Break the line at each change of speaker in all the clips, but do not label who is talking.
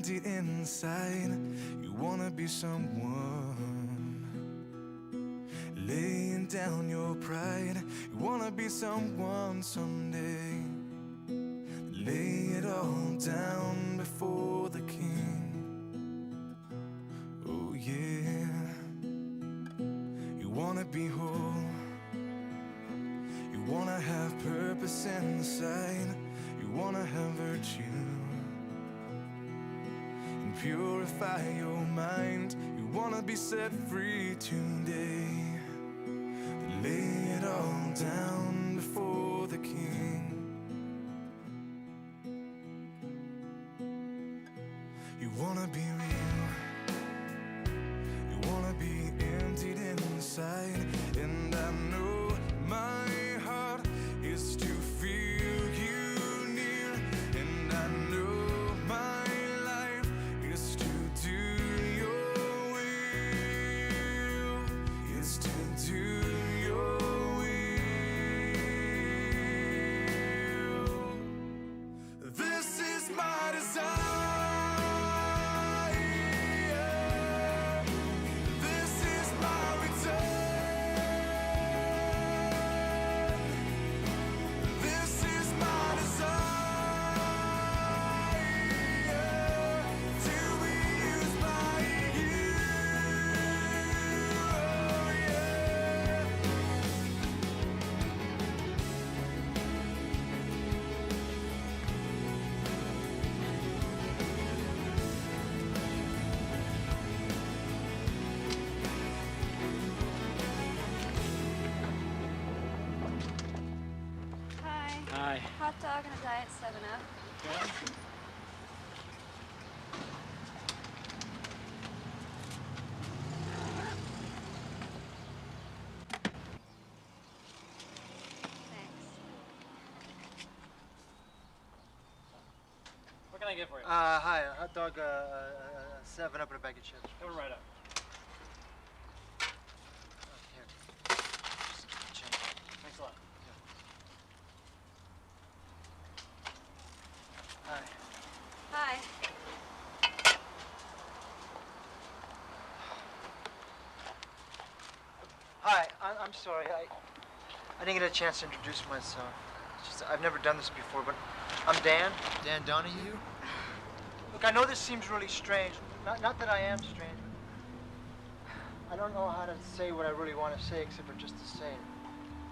empty inside. You wanna be someone, laying down your pride. You wanna be someone someday. Lay it all down before the King. Oh yeah. You wanna be whole. You wanna have purpose inside. You wanna have virtue and purify your mind. You wanna be set free today. Lay it all down before the King. You wanna be real. You wanna be emptied inside. And I know my heart is to feel you near. And I know my life is to do your will. Is to do your will. This is my desire.
Hi.
Hot dog and a Diet 7-Up.
Okay.
Thanks.
What can I get for you?
Hi, a hot dog, 7-Up and a bag of chips.
Coming right up.
Here. Just change.
Thanks a lot.
Hi.
Hi.
Hi, I'm sorry. I didn't get a chance to introduce myself. It's just, I've never done this before, but I'm Dan. Dan Donahue. Look, I know this seems really strange. Not that I am strange. I don't know how to say what I really want to say except for just to say it.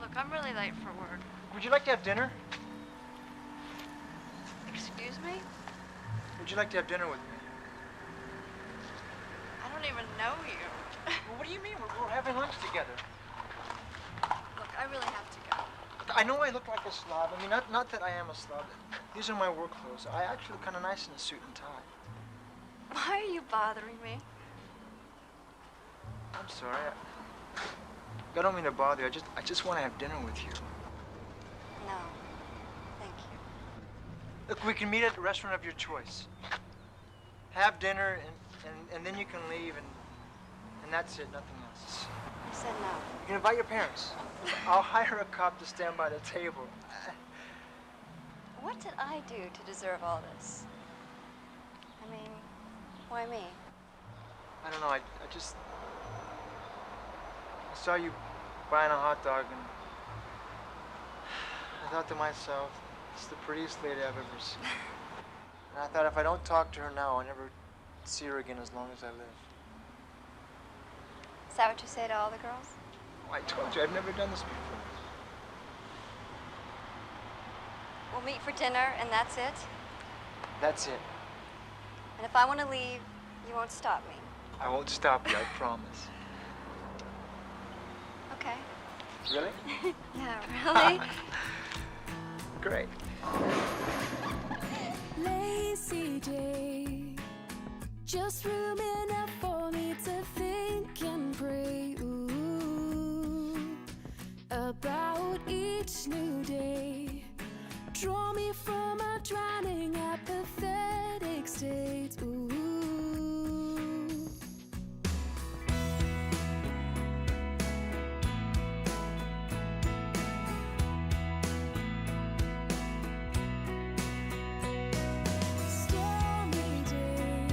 Look, I'm really late for work.
Would you like to have dinner?
Excuse me?
Would you like to have dinner with me?
I don't even know you.
Well, what do you mean? We're having lunch together.
Look, I really have to go.
I know I look like a slob. I mean, not that I am a slob. These are my work clothes. I actually look kind of nice in a suit and tie.
Why are you bothering me?
I'm sorry. I don't mean to bother you. I just want to have dinner with you.
No. Thank you.
Look, we can meet at a restaurant of your choice. Have dinner, and then you can leave, and that's it, nothing else.
I said no.
You can invite your parents. I'll hire a cop to stand by the table.
What did I do to deserve all this? I mean, why me?
I don't know, I saw you buying a hot dog, and I thought to myself, it's the prettiest lady I've ever seen. And I thought if I don't talk to her now, I'll never see her again as long as I live.
Is that what you say to all the girls?
Oh, I told you, I've never done this before.
We'll meet for dinner, and that's it?
That's it.
And if I want to leave, you won't stop me?
I won't stop you, I promise.
Okay.
Really?
Yeah, really?
Great.
Lazy day, just room enough for me to think and pray about each new day. Draw me from a drowning, apathetic state. Stormy day,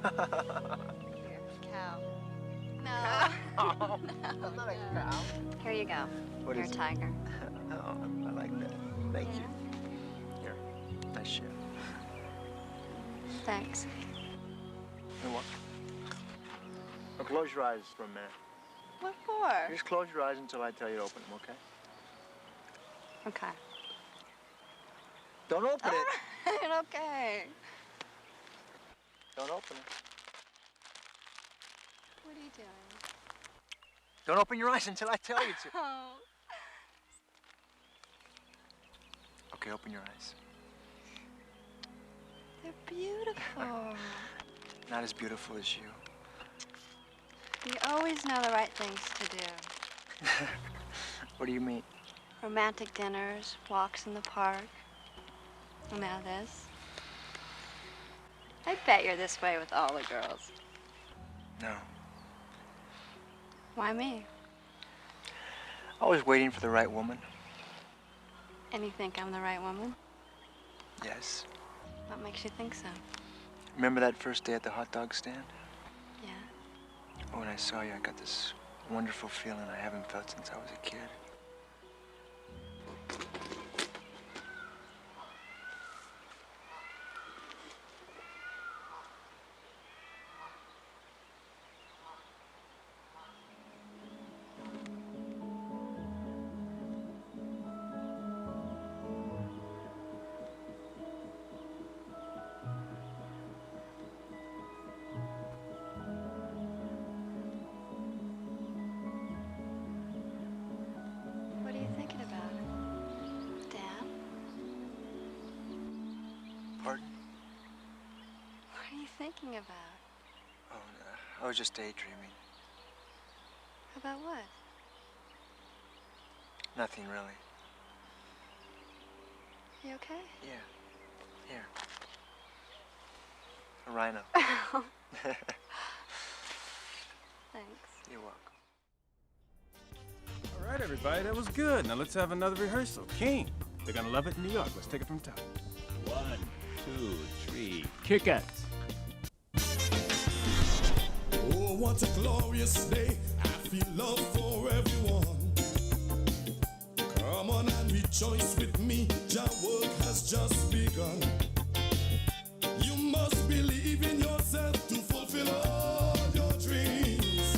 Here, cow. No.
Oh, I'm not a cow.
Here you go.
What
You're
is
a
it?
tiger.
Oh, I like that. Thank you. Here, nice shit.
Thanks.
You're welcome. Now close your eyes for a minute.
What for?
Just close your eyes until I tell you to open them, okay?
Okay.
Don't open it.
Okay.
Don't open it.
What are you doing?
Don't open your eyes until I tell you to.
Oh.
Okay, open your eyes.
They're beautiful.
Not as beautiful as you.
You always know the right things to do.
What do you mean?
Romantic dinners, walks in the park. And now this. I bet you're this way with all the girls.
No.
Why me?
Always waiting for the right woman.
And you think I'm the right woman?
Yes.
What makes you think so?
Remember that first day at the hot dog stand?
Yeah.
Oh, when I saw you, I got this wonderful feeling I haven't felt since I was a kid.
What are you thinking about? Dad?
Pardon?
What are you thinking about?
Oh, no. I was just daydreaming.
About what?
Nothing really.
You okay?
Yeah. Here. A rhino.
Thanks.
You're welcome.
All right, everybody, that was good. Now let's have another rehearsal. King, they're gonna love it in New York. Let's take it from top.
1, 2, 3. Kick it.
Oh, what a glorious day. I feel love for everyone. Come on and rejoice with me. Your work has just begun. You must believe in yourself to fulfill all your dreams.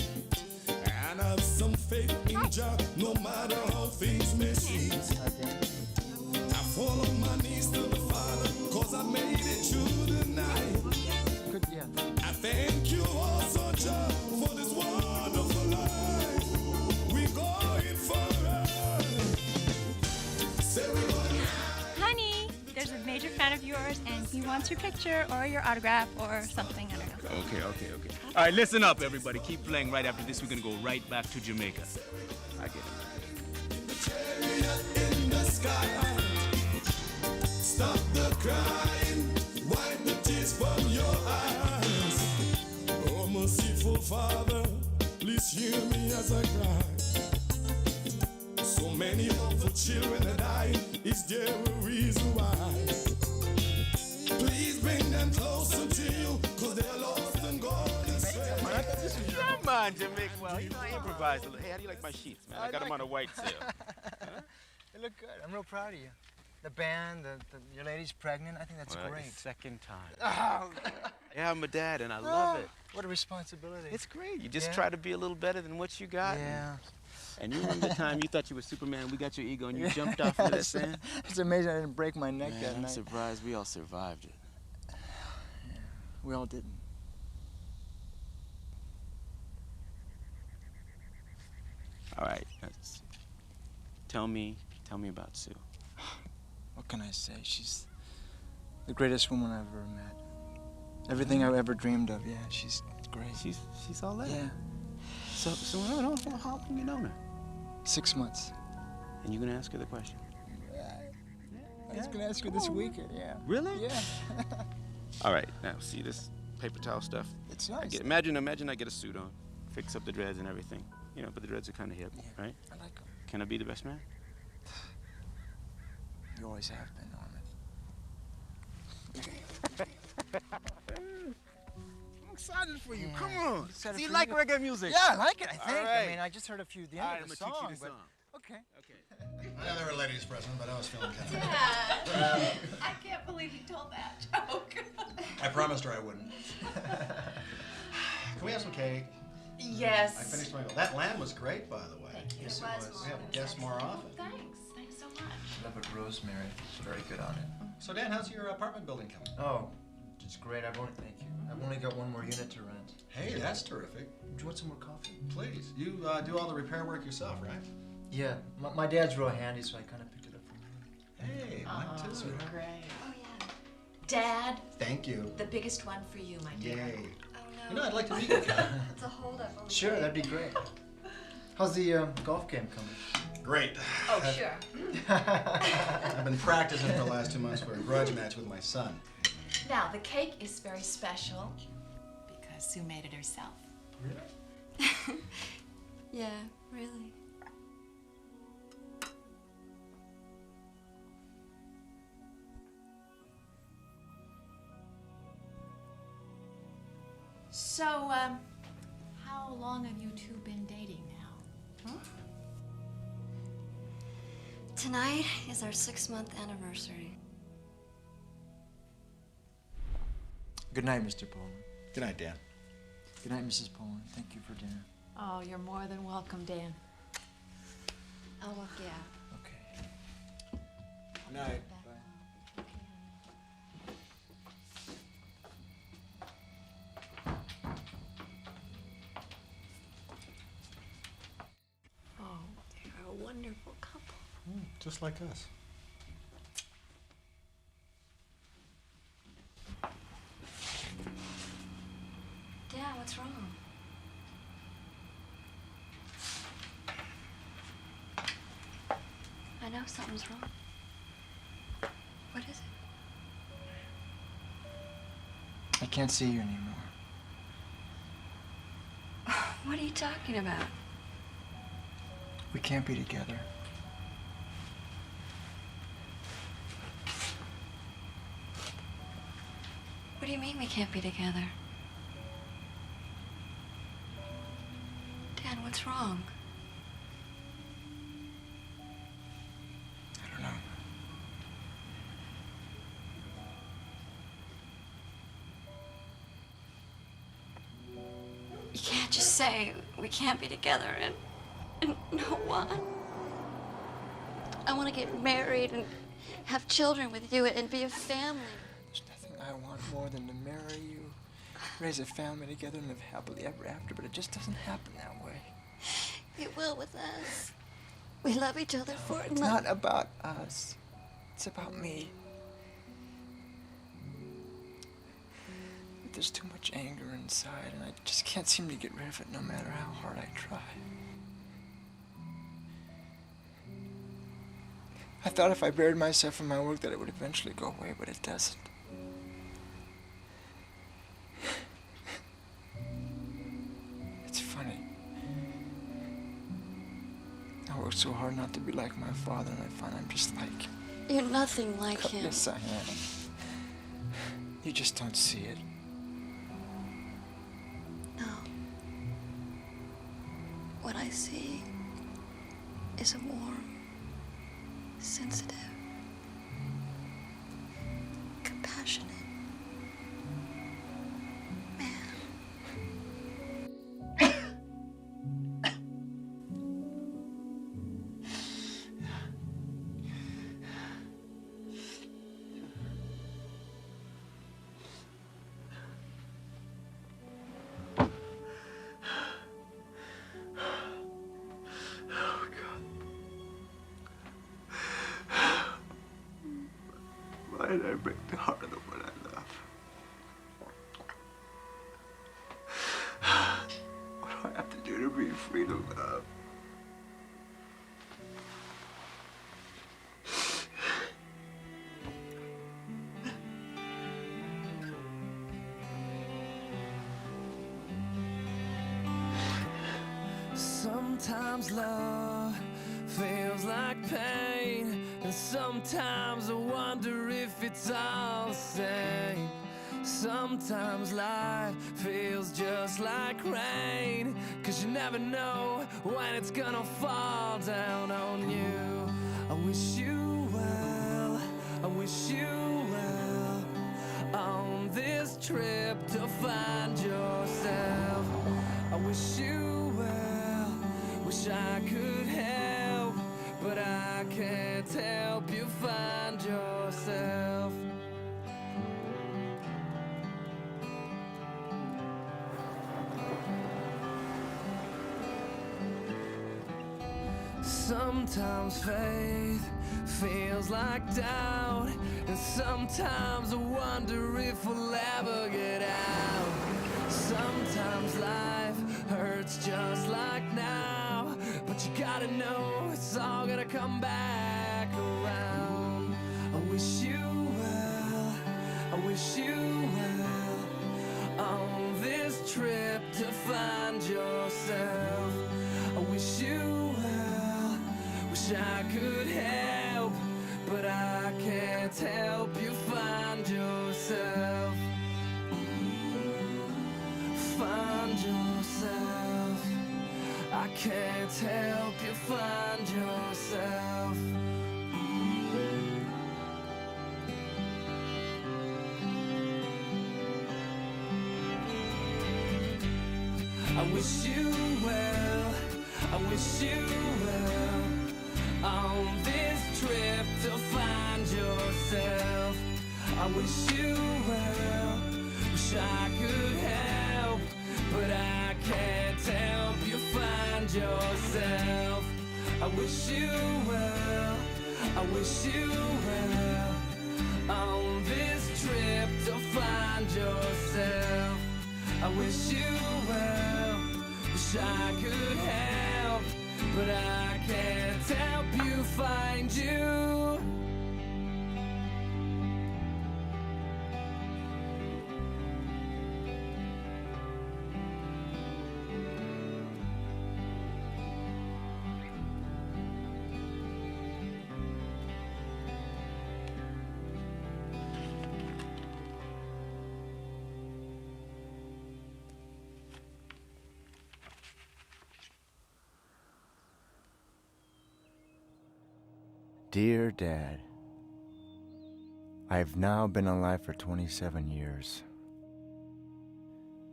And have some faith in Jah, no matter how things may seem. I fall on my knees to the Father, 'cause I made it through the night.
Good, yeah.
I thank you also, Jah, for this wonderful life. We're going for it. Say we're going.
Honey, there's a major fan of yours and he wants your picture or your autograph or something, I don't know.
Okay. All right, listen up, everybody. Keep playing. Right after this, we're gonna go right back to Jamaica. I get it.
Chariot in the sky. Stop the crying. Wipe the tears from your eyes. Oh, merciful Father, please hear me as I cry. So many awful children are dying. Is there a reason why? Please bring them closer to you, 'cause they're lost and gone astray.
Come on, Jamaica. Well, you know, I improvised a little. Hey, how do you like my sheets, man? I got them on a white sale.
They look good. I'm real proud of you. The band, your lady's pregnant. I think that's
Well,
great.
the second time.
Oh,
Yeah, I'm a dad, and I love it.
what a responsibility.
It's great. You just
Yeah.
try to be a little better than what you got.
Yeah.
And you remember the time you thought you were Superman, we got your ego, and you jumped off into that sand?
It's amazing I didn't break my neck
Man,
that
I'm
night.
surprised we all survived it.
We all didn't.
All right, tell me about Sue.
What can I say? She's the greatest woman I've ever met. Everything I've ever dreamed of. Yeah, she's great.
She's all that.
Yeah.
So no, how long you known her?
6 months.
And you gonna ask her the question?
I was gonna ask her this weekend. Yeah.
Really?
Yeah.
All right, now see this paper towel stuff?
It's
I
nice.
get, imagine I get a suit on, fix up the dreads and everything. You know, but the dreads are kind of hip,
Yeah.
right?
I like them.
Can I be the best man?
You always have been, Norman.
excited for you. Come on.
Excited
Do you
for
like
you.
reggae music?
Yeah, I like it, I think.
right.
I mean, I just heard a few at the end
All right,
of
I'm
the
gonna
song.
teach you the
but-
song.
Okay.
I know there were ladies present, but I was feeling kind of.
Dad, I can't believe you told that joke.
I promised her I wouldn't. Can we have some cake?
Yes.
I finished my meal. That lamb was great, by the way.
Thank you.
Yes,
It
it
was.
was.
We have guests more often.
Thanks. Thanks so much.
Love it, rosemary. It's very good on it.
So Dan, how's your apartment building coming?
Oh, it's great. Thank you. I've only got one more unit to rent.
Hey, that's terrific.
Do you want some more coffee?
Please. You do all the repair work yourself, right?
Yeah, my dad's real handy, so I kind of picked it up from him.
Hey, mine too.
Great. Oh, yeah. Dad,
Thank you.
the biggest one for you, my dear.
Yay.
Oh no.
You know, I'd like to meet you, Kat.
It's a holdup. on the
Sure,
cake.
that'd be great. How's the golf game coming?
Great.
Oh, sure.
I've been practicing for the last 2 months for a grudge match with my son.
Now, the cake is very special because Sue made it herself.
Really?
Yeah, really.
So, how long have you two been dating now?
Tonight is our 6-month anniversary.
Good night, Mr. Poland.
Good night, Dan.
Good night, Mrs. Poland. Thank you for dinner.
Oh, you're more than welcome, Dan.
I'll walk you out.
Okay.
Good night.
Oh, they're a wonderful couple.
Just like us.
Dad, what's wrong? I know something's wrong. What is it?
I can't see you anymore.
What are you talking about?
We can't be together.
What do you mean we can't be together? Dan, what's wrong?
I don't know.
You can't just say we can't be together and no one. I want to get married and have children with you and be a family.
There's nothing I want more than to marry you, raise a family together, and live happily ever after, but it just doesn't happen that way.
It will with us. We love each other for
It's not about us. It's about me. But there's too much anger inside, and I just can't seem to get rid of it no matter how hard I try. I thought if I buried myself in my work that it would eventually go away, but it doesn't. It's funny. I worked so hard not to be like my father, and I find I'm just like him.
You're nothing like him.
Yes, I am. You just don't see it.
No. What I see is a warm, sensitive, compassionate man.
Why did I break the heart of the one I love? What do I have to do to be free to love?
Sometimes love feels like pain, and sometimes I wonder if it's all the same. Sometimes life feels just like rain, 'cause you never know when it's gonna fall down on you. I wish you well, I wish you well, on this trip to find yourself. I wish you well, wish I could help, but I can't help you find yourself. Sometimes faith feels like doubt, and sometimes I wonder if we'll ever get out. Sometimes life hurts just like now, but you gotta know it's all gonna come back around. I wish you well, I wish you well, on this trip to find yourself. I wish you well, wish I could help, but I can't help you find yourself. Find yourself. I can't help you find yourself. I wish you well, I wish you well, on this trip to find yourself. I wish you well, wish I could help, but I can't help you find yourself. I wish you well, I wish you well, on this trip to find yourself. I wish you well, wish I could help, but I can't help you find you.
Dear Dad, I've now been alive for 27 years.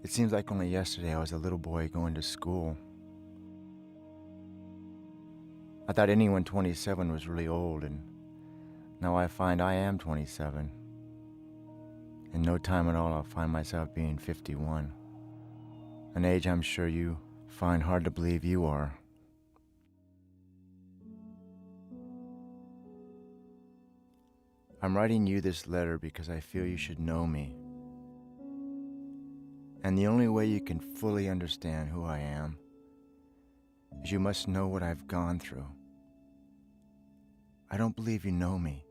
It seems like only yesterday I was a little boy going to school. I thought anyone 27 was really old, and now I find I am 27. In no time at all, I'll find myself being 51, an age I'm sure you find hard to believe you are. I'm writing you this letter because I feel you should know me. And the only way you can fully understand who I am is you must know what I've gone through. I don't believe you know me.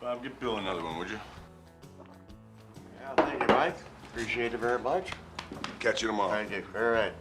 Bob, get Bill another one, would you?
Yeah, thank you, Mike. Appreciate it very much.
Catch you tomorrow.
Thank you. All right.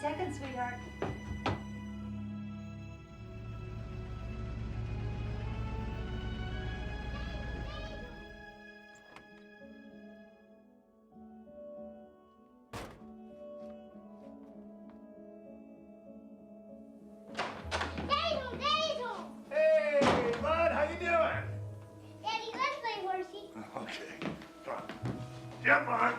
seconds, sweetheart.
Daddy's home!
Hey, bud, how you doing?
Daddy, let's play horsey.
Okay, come on. Jump on.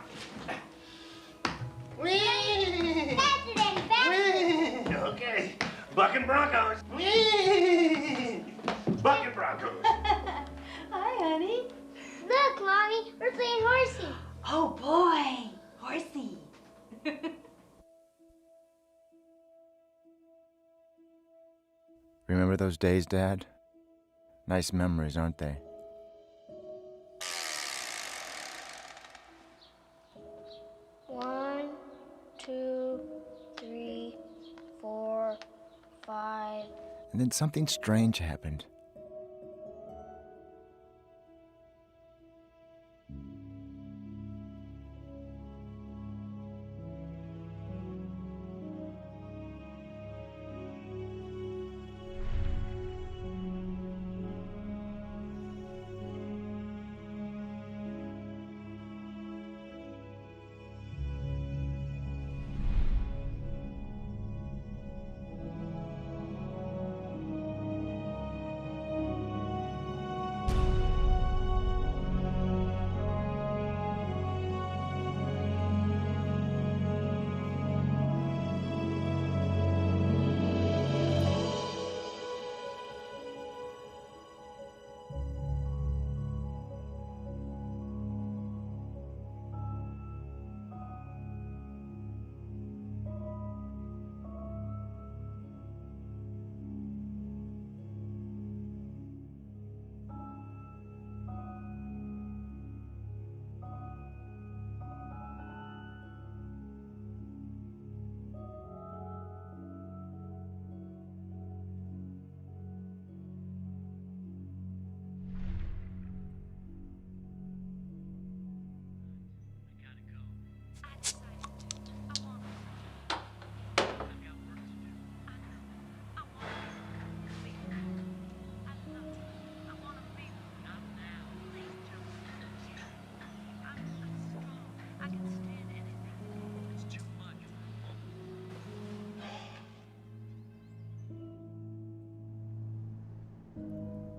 Whee! Faster, Daddy, faster!
Whee! Okay, bucking Broncos. Whee! Bucking Broncos.
Hi, honey.
Look, Mommy, we're playing horsey.
Oh, boy. Horsey.
Remember those days, Dad? Nice memories, aren't they?
One, two, three, 4, 5.
And then something strange happened.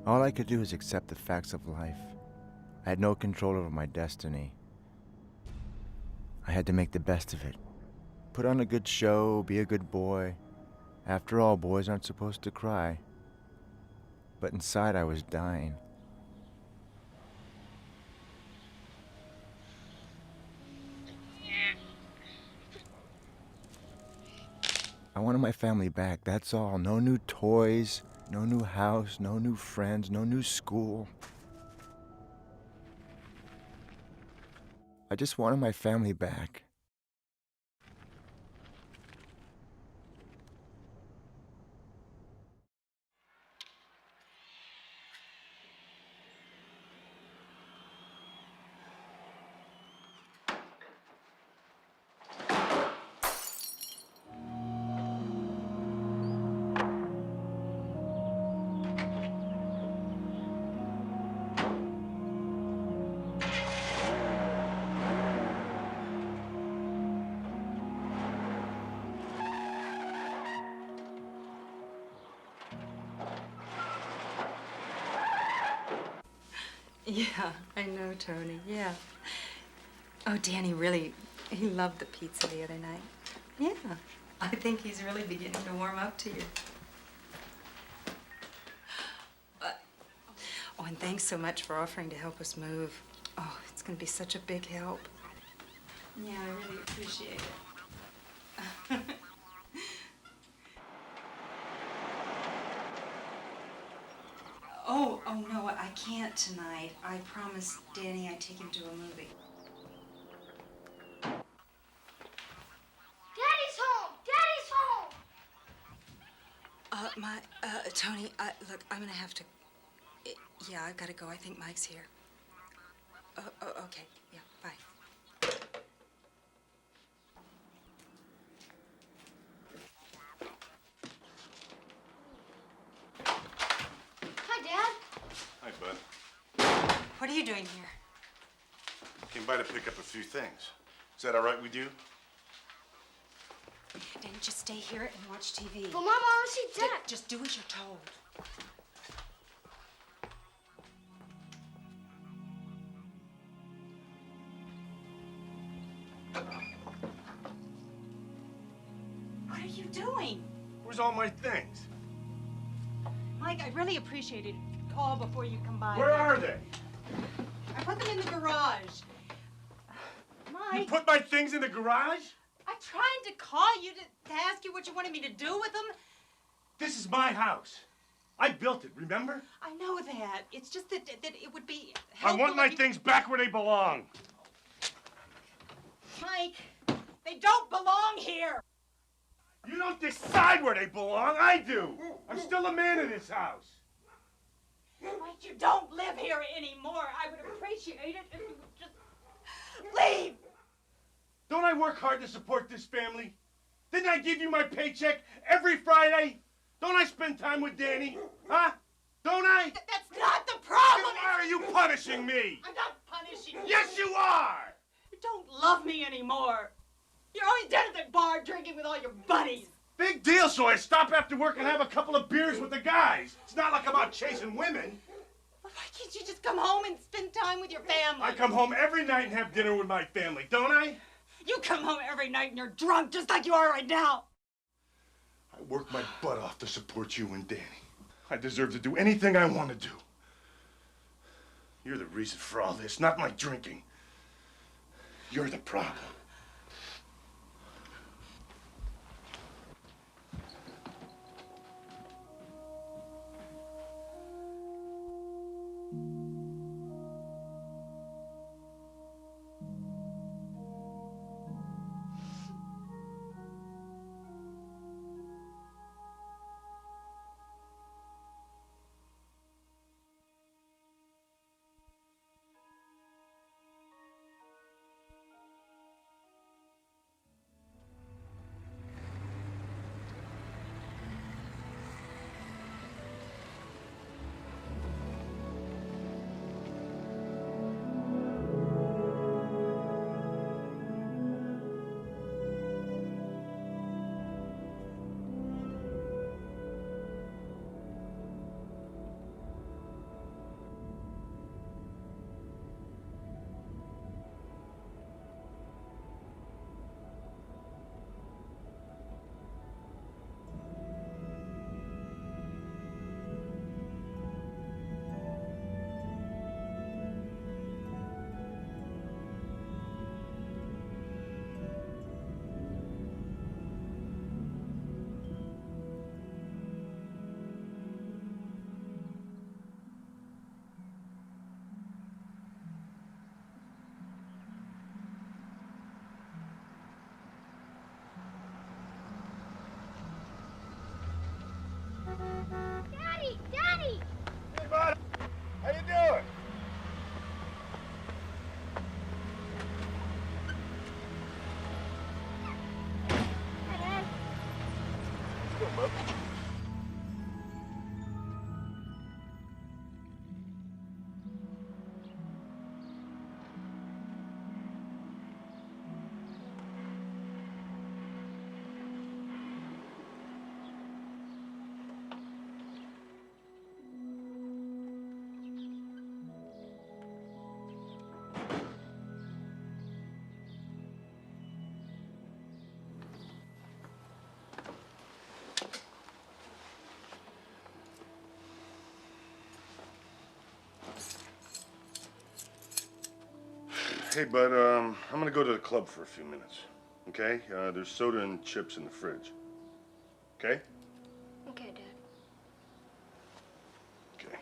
All I could do was accept the facts of life. I had no control over my destiny. I had to make the best of it. Put on a good show, be a good boy. After all, boys aren't supposed to cry. But inside I was dying. I wanted my family back, that's all. No new toys, no new house, no new friends, no new school. I just wanted my family back.
Yeah, I know, Tony, yeah. Oh, Danny really, he loved the pizza the other night. Yeah, I think he's really beginning to warm up to you. Oh, and thanks so much for offering to help us move. Oh, it's going to be such a big help. Yeah, I really appreciate it. Oh, no, I can't tonight. I promised Danny I'd take him to a movie.
Daddy's home! Daddy's home!
Tony, look, I'm gonna have to, yeah, I've gotta go. I think Mike's here. Okay, yeah, bye. you doing here?
Came by to pick up a few things. Is that all right with you?
Then just stay here and watch TV.
But Mom, I want to see Dad.
Just do as you're told. What are you doing?
Where's all my things?
Mike, I really appreciate it. Call before you come by.
Where are they?
I put them in the garage. Mike.
You put my things in the garage?
I tried to call you to ask you what you wanted me to do with them.
This is my house. I built it, remember?
I know that. It's just that it would be
I
helpful.
want my
if you-
things back where they belong.
Mike, they don't belong here.
You don't decide where they belong. I do. I'm still a man in this house.
Mike, you don't live here anymore. I would appreciate it if you would just leave.
Don't I work hard to support this family? Didn't I give you my paycheck every Friday? Don't I spend time with Danny? Huh? Don't I?
That's not the problem.
Then why are you punishing me?
I'm not punishing you.
Yes, you are!
You don't love me anymore. You're always down at that bar drinking with all your buddies.
Big deal, so I stop after work and have a couple of beers with the guys. It's not like I'm out chasing women.
Why can't you just come home and spend time with your family?
I come home every night and have dinner with my family, don't I?
You come home every night and you're drunk just like you are right now.
I work my butt off to support you and Danny. I deserve to do anything I want to do. You're the reason for all this, not my drinking. You're the problem.
Daddy! Daddy!
Hey, bud. How you doing? Good, bud. Hey, bud, I'm gonna go to the club for a few minutes, okay? There's soda and chips in the fridge, okay?
Okay, Dad.
Okay.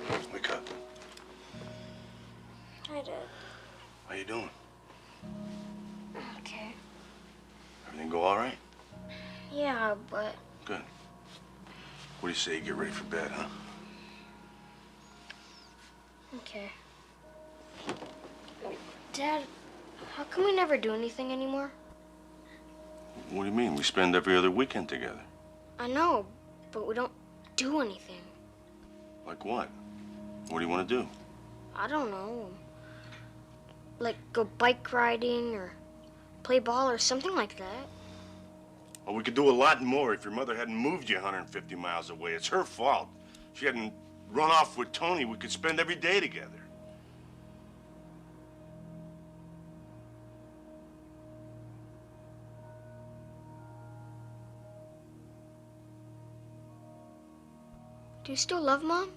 bud. Wake up.
Hi, Dad.
How you doing?
Okay.
Everything go all right?
Yeah, but
Good. What do you say you get ready for bed, huh?
okay. Dad, how come we never do anything anymore?
What do you mean? We spend every other weekend together.
I know, but we don't do anything.
Like what? What do you want to do?
I don't know. Like go bike riding or play ball or something like that.
Well, we could do a lot more if your mother hadn't moved you 150 miles away. It's her fault. If she hadn't run off with Tony, we could spend every day together.
Do you still love Mom?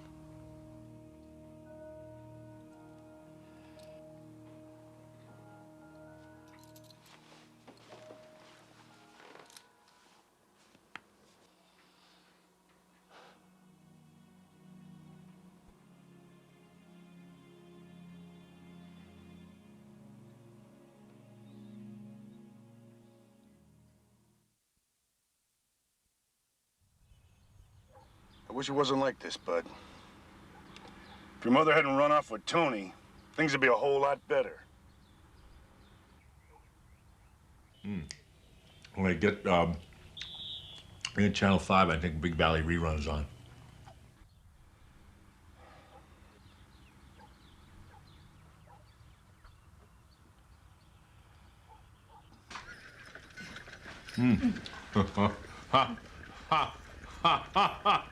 I wish it wasn't like this, bud. If your mother hadn't run off with Tony, things would be a whole lot better.
When I get in Channel 5, I think Big Valley reruns on. Ha ha ha ha ha ha.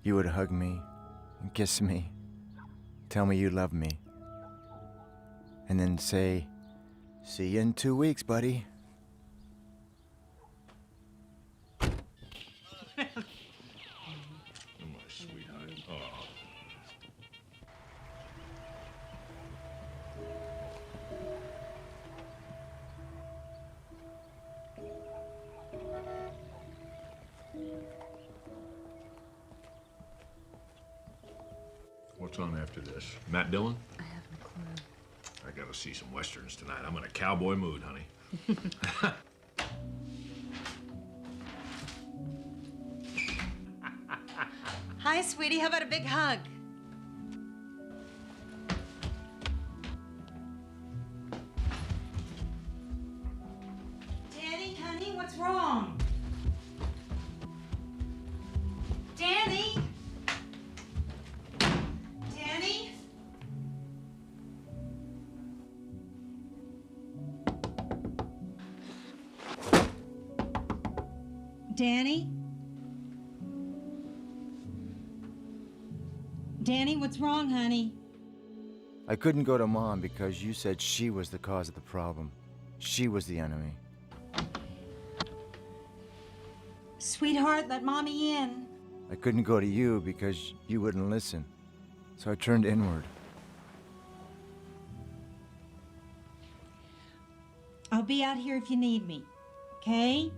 You would hug me and kiss me, tell me you love me, and then say, "See you in 2 weeks, buddy."
My sweetheart. Oh. What's on after this? Matt Dillon?
I haven't a clue.
I gotta see some westerns tonight. I'm in a cowboy mood, honey.
Hi, sweetie. How about a big hug? Danny, honey, what's wrong? Danny? Danny? Danny? Danny, what's wrong, honey?
I couldn't go to Mom because you said she was the cause of the problem. She was the enemy.
Sweetheart, let Mommy in.
I couldn't go to you because you wouldn't listen. So I turned inward.
I'll be out here if you need me, okay?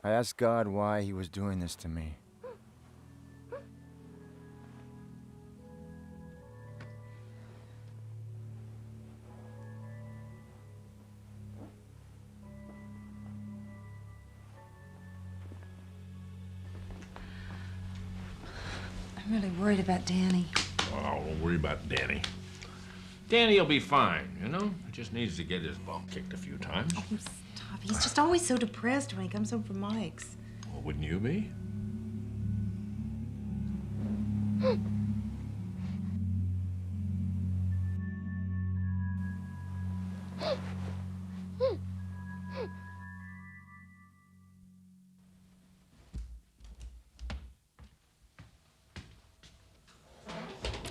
I asked God why he was doing this to me.
I'm really worried about Danny.
Oh, don't worry about Danny. Danny will be fine, you know? He just needs to get his bum kicked a few times.
Oh, stop. He's just always so depressed when he comes home from Mike's.
Well, wouldn't you be?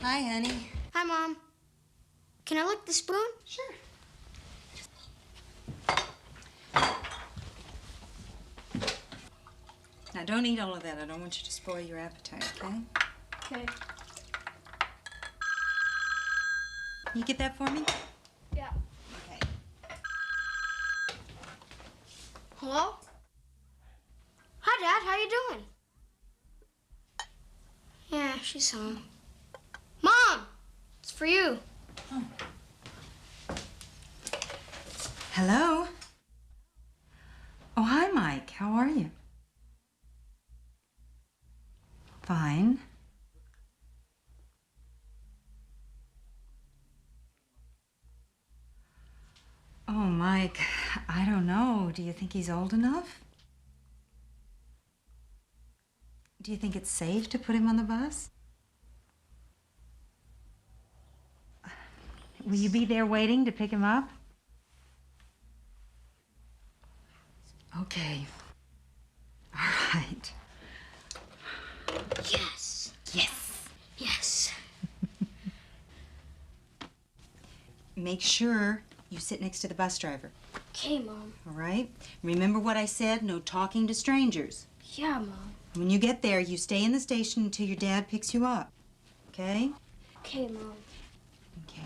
Hi, honey.
Hi, Mom. Can I lick the spoon?
Sure. Now, don't eat all of that. I don't want you to spoil your appetite, okay?
Okay.
You get that for me?
Yeah.
Okay.
Hello? Hi, Dad. How you doing? Yeah, she's home. Mom! It's for you.
Oh. Hello? Oh, hi, Mike. How are you? Fine. Oh, Mike, I don't know. Do you think he's old enough? Do you think it's safe to put him on the bus? Will you be there waiting to pick him up? Okay. All right.
Yes.
Yes.
Yes.
Make sure you sit next to the bus driver.
Okay, Mom.
All right? Remember what I said? No talking to strangers.
Yeah, Mom.
When you get there, you stay in the station until your dad picks you up. Okay?
Okay, Mom.
Okay.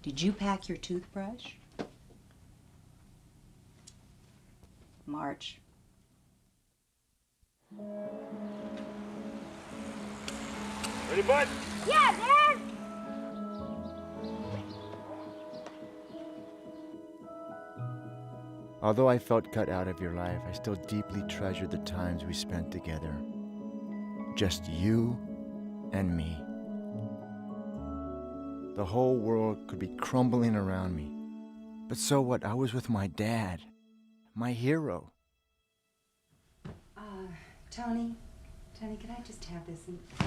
Did you pack your toothbrush? March.
Ready, bud?
Yeah, Dad!
Although I felt cut out of your life, I still deeply treasure the times we spent together. Just you and me. The whole world could be crumbling around me. But so what? I was with my dad, my hero.
Tony, can I just have this?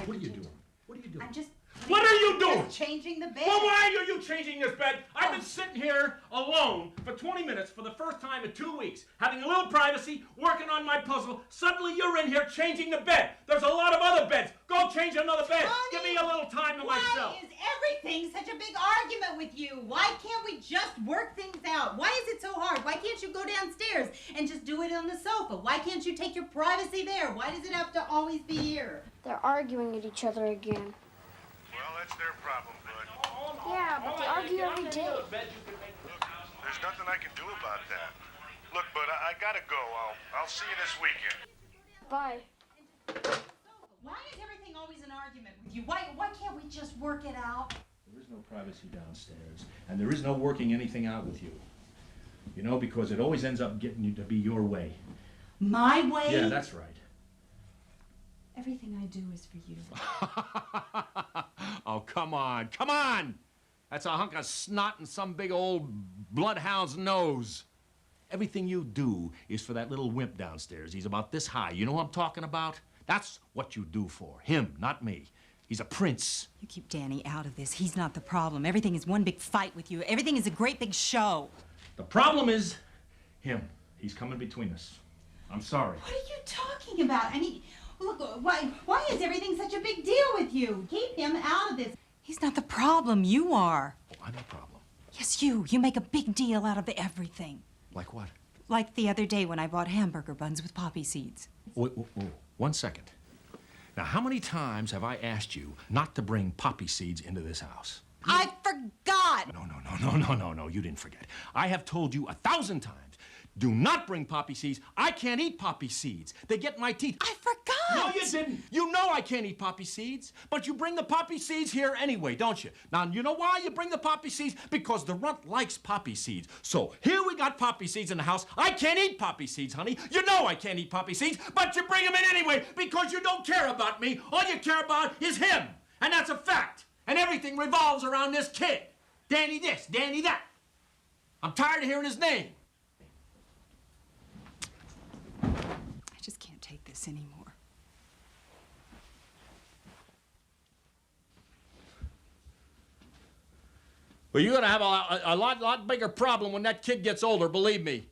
What are you doing? What are you doing?
I'm just...
What are you doing?
Just changing the bed.
Well, why are you changing this bed? I've been sitting here alone for 20 minutes for the first time in 2 weeks, having a little privacy, working on my puzzle. Suddenly you're in here changing the bed. There's a lot of other beds. Go change another bed.
Tony,
give me a little time to myself.
Why is everything such a big argument with you? Why can't we just work things out? Why is it so hard? Why can't you go downstairs and just do it on the sofa? Why can't you take your privacy there? Why does it have to always be here?
They're arguing at each other again.
Well, that's their problem, bud.
Yeah, but they argue every day.
Look, there's nothing I can do about that. Look, bud, I gotta go. I'll see you this weekend.
Bye.
Why is everything always an argument with you? Why can't we just work it out?
There is no privacy downstairs, and there is no working anything out with you. You know, because it always ends up getting you to be your way.
My way?
Yeah, that's right.
Everything I do is for you.
Oh, come on, come on! That's a hunk of snot in some big old bloodhound's nose. Everything you do is for that little wimp downstairs. He's about this high. You know what I'm talking about? That's what you do for. Him, not me. He's a prince.
You keep Danny out of this. He's not the problem. Everything is one big fight with you. Everything is a great big show.
The problem is him. He's coming between us. I'm sorry.
What are you talking about? I mean, look, why is everything such a big deal with you? Keep him out of this. He's not the problem. You are.
Oh, I'm the problem.
Yes, you. You make a big deal out of everything.
Like what?
Like the other day when I bought hamburger buns with poppy seeds.
Wait, 1 second. Now, how many times have I asked you not to bring poppy seeds into this house?
I forgot!
No, you didn't forget. I have told you 1,000 times, do not bring poppy seeds. I can't eat poppy seeds. They get my teeth.
I forgot!
No, you didn't. You know I can't eat poppy seeds, but you bring the poppy seeds here anyway, don't you? Now, you know why you bring the poppy seeds? Because the runt likes poppy seeds. So, here we got poppy seeds in the house. I can't eat poppy seeds, honey. You know I can't eat poppy seeds, but you bring them in anyway because you don't care about me. All you care about is him. And that's a fact. And everything revolves around this kid. Danny this, Danny that. I'm tired of hearing his name.
I just can't take this anymore.
Well, you're gonna have a lot bigger problem when that kid gets older, believe me.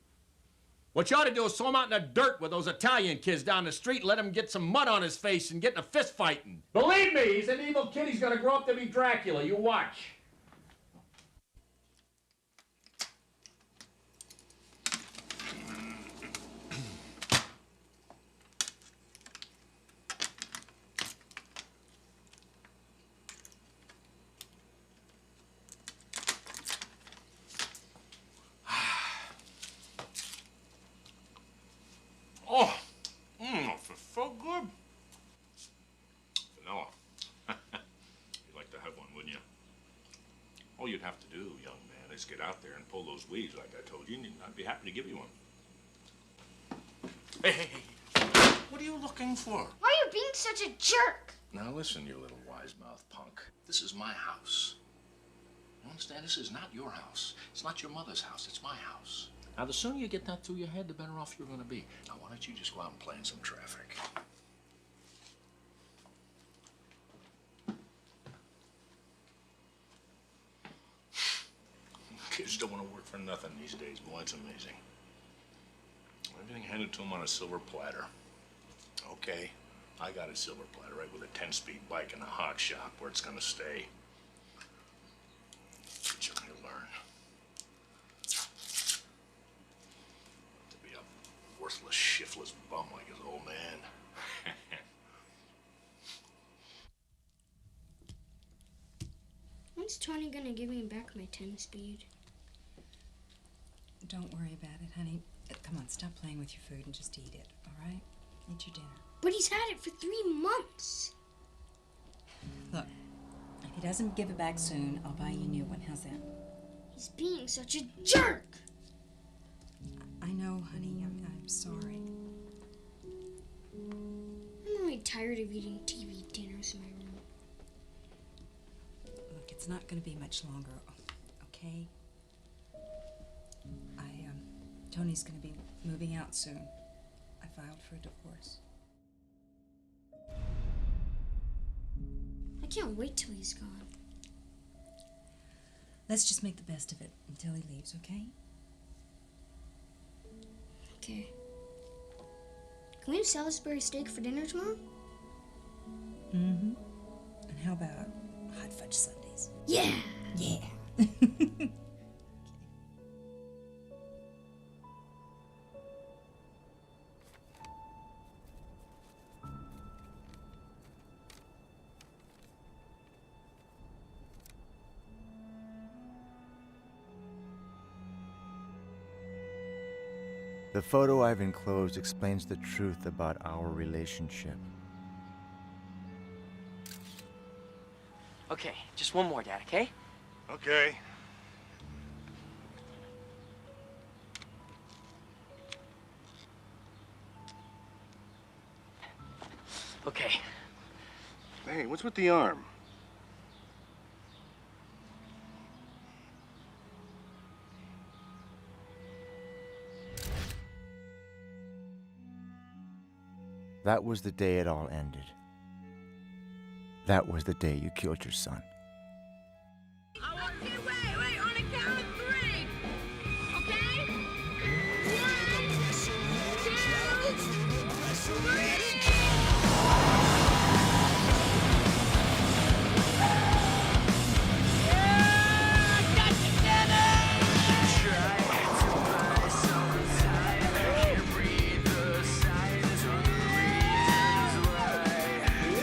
What you ought to do is throw him out in the dirt with those Italian kids down the street and let him get some mud on his face and get in a fist fighting. Believe me, he's an evil kid. He's gonna grow up to be Dracula. You watch. Oh, so good. Vanilla. You'd like to have one, wouldn't you? All you'd have to do, young man, is get out there and pull those weeds like I told you, and I'd be happy to give you one. Hey. What are you looking for?
Why are you being such a jerk?
Now listen, you little wise-mouthed punk. This is my house. You understand? This is not your house. It's not your mother's house. It's my house. Now, the sooner you get that through your head, the better off you're going to be. Now, why don't you just go out and play in some traffic? Kids don't want to work for nothing these days, boy. It's amazing. Everything handed to them on a silver platter. Okay, I got a silver platter, right, with a 10-speed bike and a hot shop where it's going to stay. But you're going to learn. Worthless, shiftless bum like his old man.
When's Tony gonna give me back my 10-speed?
Don't worry about it, honey. Come on, stop playing with your food and just eat it, all right? Eat your dinner.
But he's had it for 3 months.
Look, if he doesn't give it back soon, I'll buy you a new one. How's that?
He's being such a jerk.
I know, honey. I'm sorry.
I'm really tired of eating TV dinners in my room.
Look, it's not going to be much longer, okay? Tony's going to be moving out soon. I filed for a divorce.
I can't wait till he's gone.
Let's just make the best of it until he leaves, okay?
Okay. Can we have Salisbury steak for dinner tomorrow?
Mm-hmm. And how about hot fudge sundaes?
Yeah!
Yeah.
The photo I've enclosed explains the truth about our relationship.
Okay, just one more, Dad, okay?
Okay.
Okay.
Hey, what's with the arm?
That was the day it all ended. That was the day you killed your son.
Wait, on a count of 3. Okay? 1, 2, 3.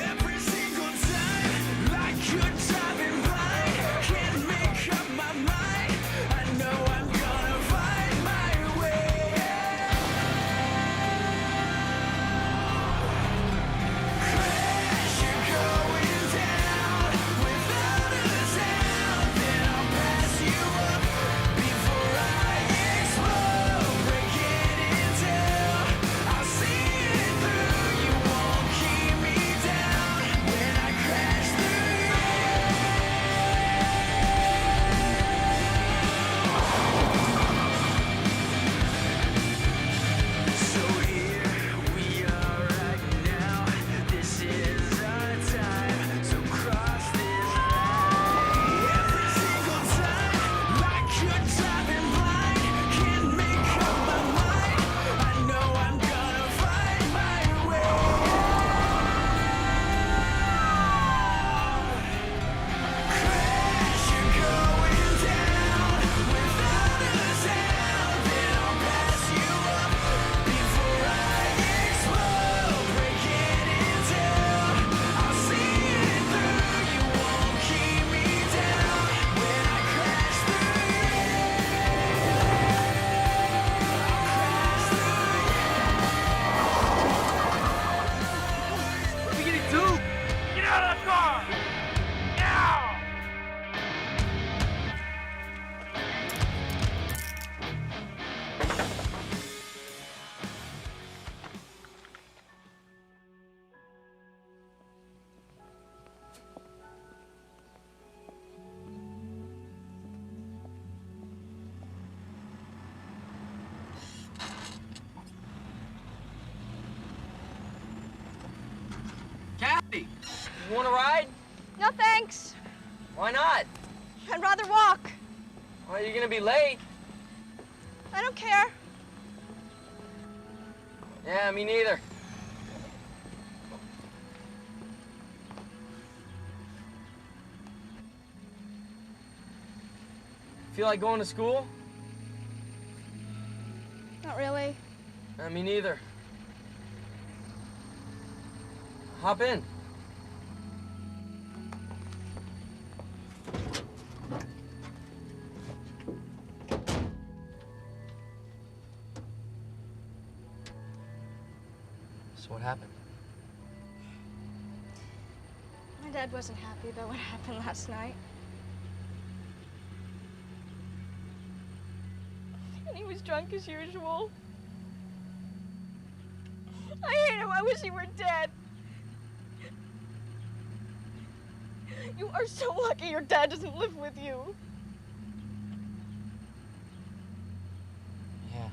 Every single time, like good time.
You want to ride?
No thanks.
Why not?
I'd rather walk.
Well, you're gonna be late.
I don't care.
Yeah, me neither. Feel like going to school?
Not really.
Me neither. Hop in. So what happened?
My dad wasn't happy about what happened last night. And he was drunk as usual. I hate him. I wish he were dead. You are so lucky your dad doesn't live with you.
Yeah.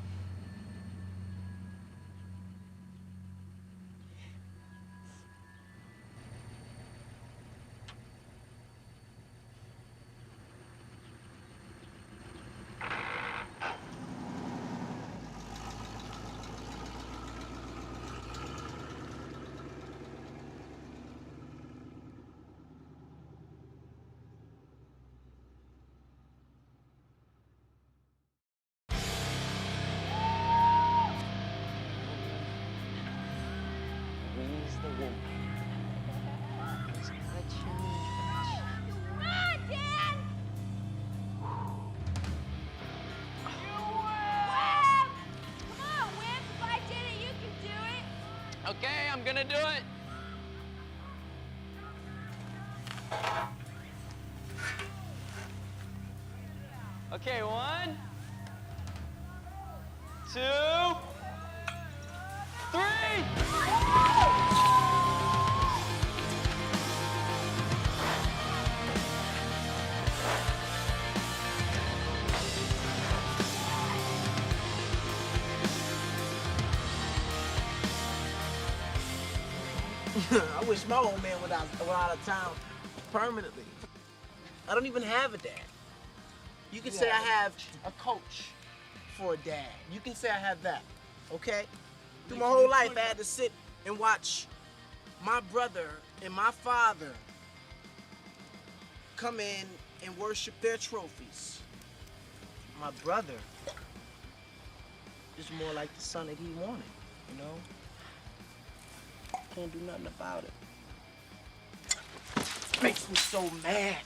He's the woman. He's gotta change.
Come on, Dad! Come on, Wimp. If I did it, you can do it.
Okay, I'm gonna do it. Okay, 1, 2, 3.
I wish my old man were out of town permanently. I don't even have a dad. You can say I have a coach for a dad. You can say I have that, okay? Through my whole life, I had to sit and watch my brother and my father come in and worship their trophies. My brother is more like the son that he wanted, you know? Can't do nothing about it. It makes me so mad.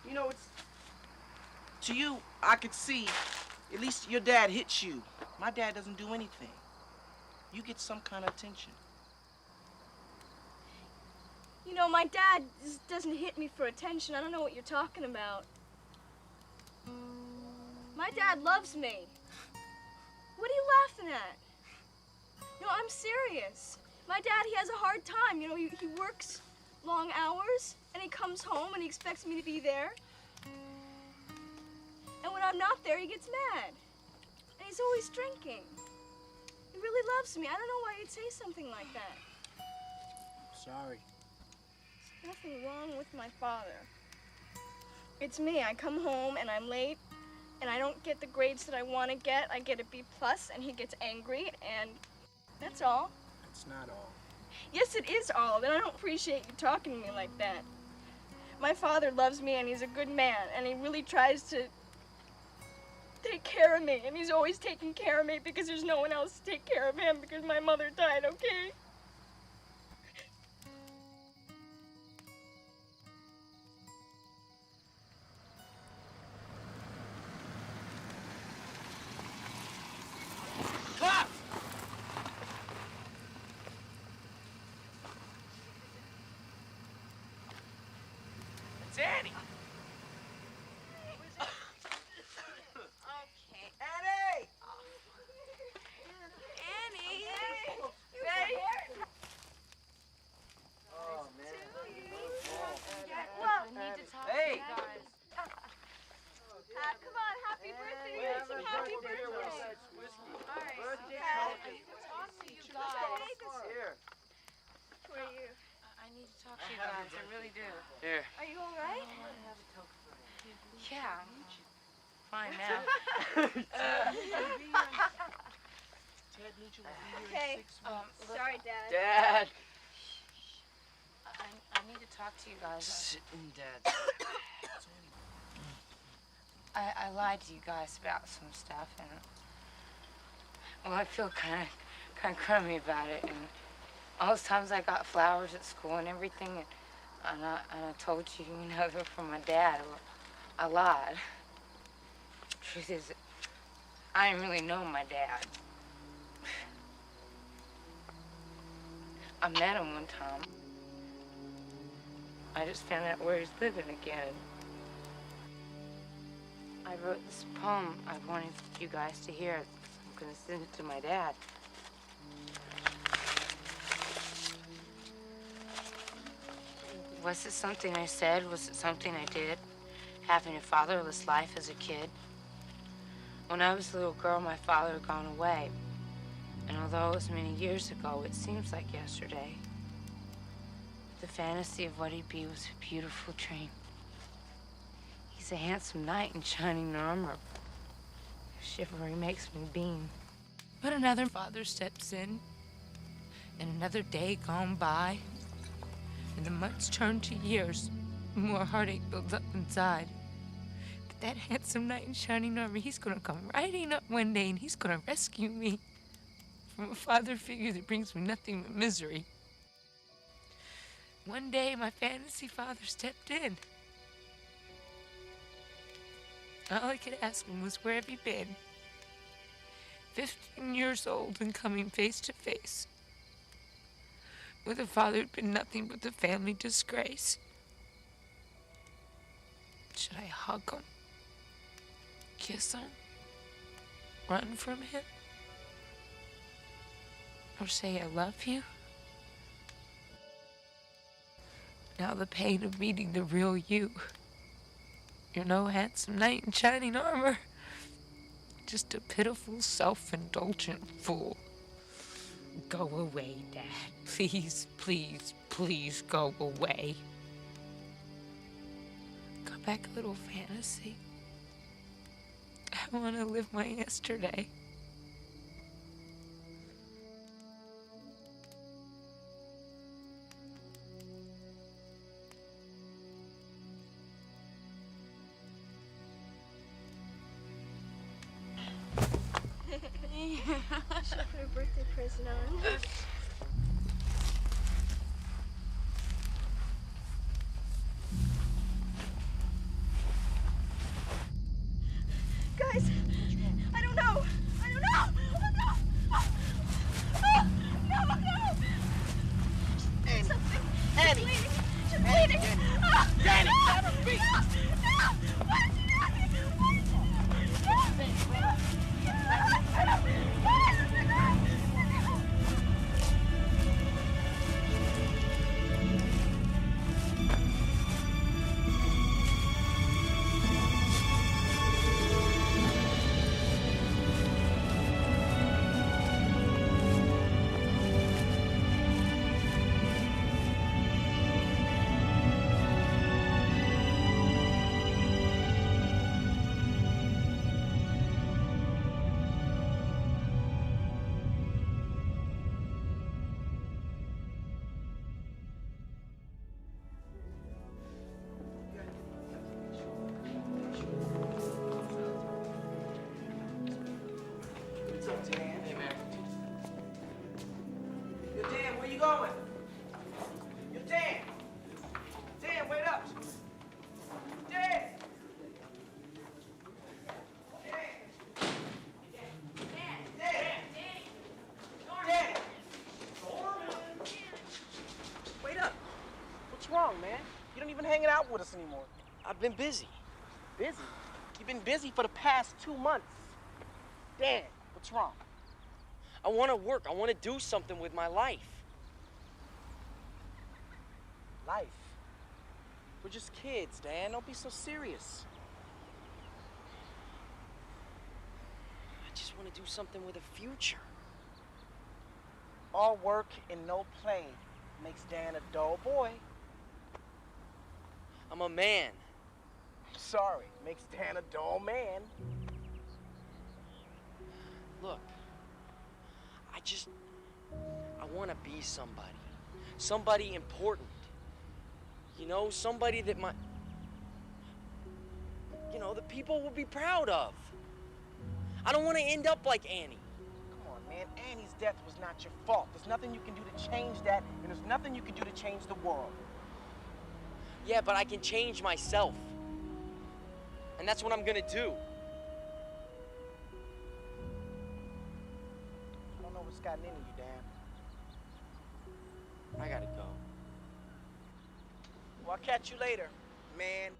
You know, it's... To you, I could see, at least your dad hits you. My dad doesn't do anything. You get some kind of attention.
You know, my dad just doesn't hit me for attention. I don't know what you're talking about. My dad loves me. What are you laughing at? No, I'm serious. My dad, he has a hard time. You know, he works long hours, and he comes home, and he expects me to be there. And when I'm not there, he gets mad. And he's always drinking. He really loves me. I don't know why he'd say something like that.
Sorry.
There's nothing wrong with my father. It's me. I come home, and I'm late, and I don't get the grades that I want to get. I get a B+, and he gets angry, and that's all.
It's not all.
Yes, it is all, and I don't appreciate you talking to me like that. My father loves me, and he's a good man, and he really tries to take care of me, and he's always taking care of me because there's no one else to take care of him because my mother died, okay?
Clap! It's Annie.
Okay. Annie!
Annie!
Hey!
Oh, man.
Well, need to talk
Hey!
to you guys. Come on, happy birthday. Some happy birthday. All right, okay. Talk to
need to talk to you guys. I really do.
Here.
Are you all right?
Yeah. Fine now.
Ted Mutual will be here
Okay.
in 6 months.
Sorry, Dad.
Dad.
I need to talk to you guys.
Sitting, Dad.
I lied to you guys about some stuff, and well, I feel kind of crummy about it. And all those times I got flowers at school and everything, and I told you, they were from my dad. Well, I lied. Truth is, I didn't really know my dad. I met him one time. I just found out where he's living again. I wrote this poem I wanted you guys to hear. I'm gonna send it to my dad. Was it something I said? Was it something I did? Having a fatherless life as a kid? When I was a little girl, my father had gone away. And although it was many years ago, it seems like yesterday. The fantasy of what he'd be was a beautiful dream. He's a handsome knight in shining armor. Chivalry makes me beam. But another father steps in, and another day gone by, and the months turn to years, and more heartache builds up inside. But that handsome knight in shining armor, he's gonna come riding up one day, and he's gonna rescue me from a father figure that brings me nothing but misery. One day, my fantasy father stepped in. All I could ask him was, where have you been? 15 years old and coming face to face with a father who'd been nothing but the family disgrace. Should I hug him? Kiss him? Run from him? Or say I love you? Now the pain of meeting the real you. You're no handsome knight in shining armor. Just a pitiful, self-indulgent fool. Go away, Dad. Please, please, please go away. Go back a little fantasy. I want to live my yesterday.
I should put a birthday present on. Guys, I don't know. I don't know. Oh, no. Oh, no, no.
Annie.
Something.
Annie.
She's bleeding. Oh,
Danny.
No. No. What is she doing? What is she doing? No. No.
What's up, Dan? Hey, man. Yo, Dan, where you going? Yo, Dan! Dan, wait up! Dan! Wait up! What's wrong, man? You don't even hang out with us anymore.
I've been busy.
Busy? You've been busy for the past 2 months. Dan, what's wrong?
I want to work. I want to do something with my life.
Life? We're just kids, Dan. Don't be so serious.
I just want to do something with a future.
All work and no play Makes Dan a dull boy.
I'm a man.
Sorry, makes Dan a dull man.
Look, I want to be somebody. Somebody important. You know, somebody that that people will be proud of. I don't want to end up like Annie.
Come on, man. Annie's death was not your fault. There's nothing you can do to change that, and there's nothing you can do to change the world.
Yeah, but I can change myself. And that's what I'm gonna do.
I don't know what's gotten into you, Dan.
I gotta go.
Well, I'll catch you later, man.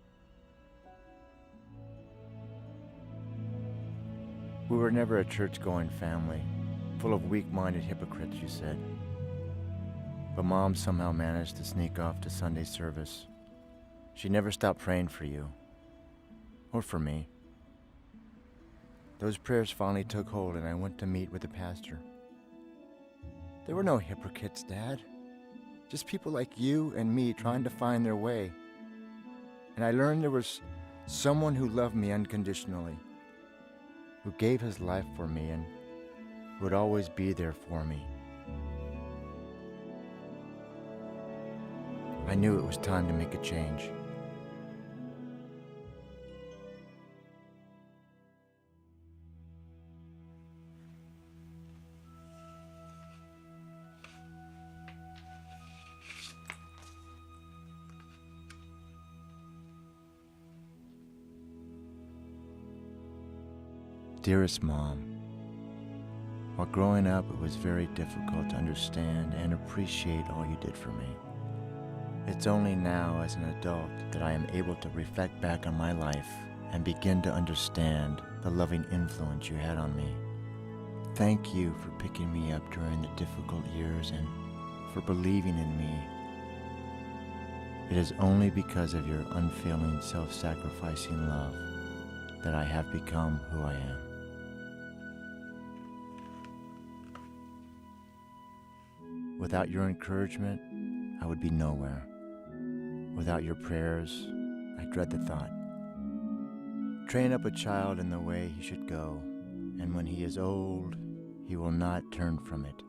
We were never a church-going family, full of weak-minded hypocrites, you said. But Mom somehow managed to sneak off to Sunday service. She never stopped praying for you, or for me. Those prayers finally took hold, and I went to meet with the pastor. There were no hypocrites, Dad. Just people like you and me trying to find their way. And I learned there was someone who loved me unconditionally, who gave his life for me and would always be there for me. I knew it was time to make a change. Dearest Mom, while growing up, it was very difficult to understand and appreciate all you did for me. It's only now, as an adult, that I am able to reflect back on my life and begin to understand the loving influence you had on me. Thank you for picking me up during the difficult years and for believing in me. It is only because of your unfailing, self-sacrificing love that I have become who I am. Without your encouragement, I would be nowhere. Without your prayers, I dread the thought. Train up a child in the way he should go, and when he is old, he will not turn from it.